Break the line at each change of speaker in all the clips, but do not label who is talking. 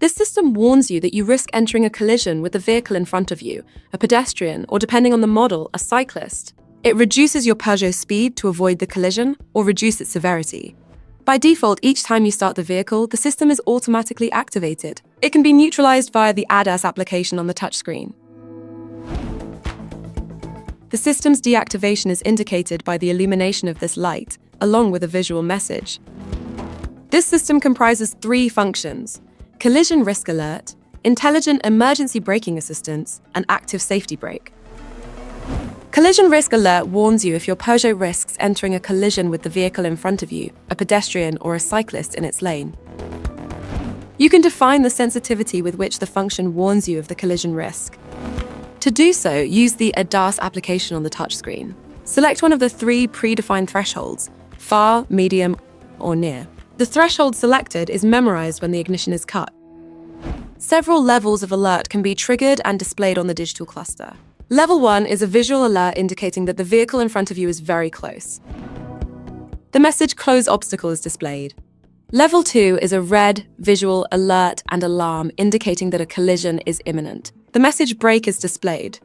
This system warns you that you risk entering a collision with the vehicle in front of you, a pedestrian, or depending on the model, a cyclist. It reduces your Peugeot speed to avoid the collision or reduce its severity. By default, each time you start the vehicle, the system is automatically activated. It can be neutralized via the ADAS application on the touchscreen. The system's deactivation is indicated by the illumination of this light, along with a visual message. This system comprises 3 functions: collision risk alert, intelligent emergency braking assistance, and active safety brake. Collision risk alert warns you if your Peugeot risks entering a collision with the vehicle in front of you, a pedestrian or a cyclist in its lane. You can define the sensitivity with which the function warns you of the collision risk. To do so, use the ADAS application on the touchscreen. Select one of the 3 predefined thresholds: far, medium, or near. The threshold selected is memorized when the ignition is cut. Several levels of alert can be triggered and displayed on the digital cluster. Level 1 is a visual alert indicating that the vehicle in front of you is very close. The message "Close obstacle" is displayed. Level 2 is a red visual alert and alarm indicating that a collision is imminent. The message "Brake" is displayed.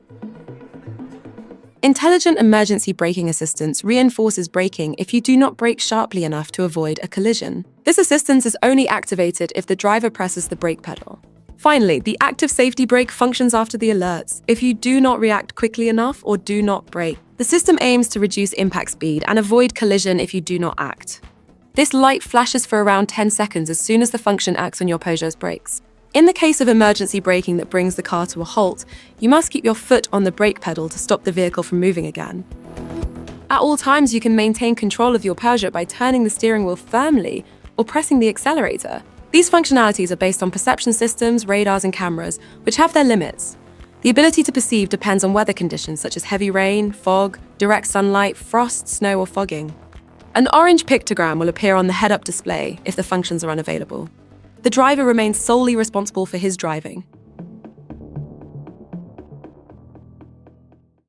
Intelligent emergency braking assistance reinforces braking if you do not brake sharply enough to avoid a collision. This assistance is only activated if the driver presses the brake pedal. Finally, the active safety brake functions after the alerts if you do not react quickly enough or do not brake. The system aims to reduce impact speed and avoid collision if you do not act. This light flashes for around 10 seconds as soon as the function acts on your Peugeot's brakes. In the case of emergency braking that brings the car to a halt, you must keep your foot on the brake pedal to stop the vehicle from moving again. At all times, you can maintain control of your Peugeot by turning the steering wheel firmly or pressing the accelerator. These functionalities are based on perception systems, radars, and cameras, which have their limits. The ability to perceive depends on weather conditions such as heavy rain, fog, direct sunlight, frost, snow, or fogging. An orange pictogram will appear on the head-up display if the functions are unavailable. The driver remains solely responsible for his driving.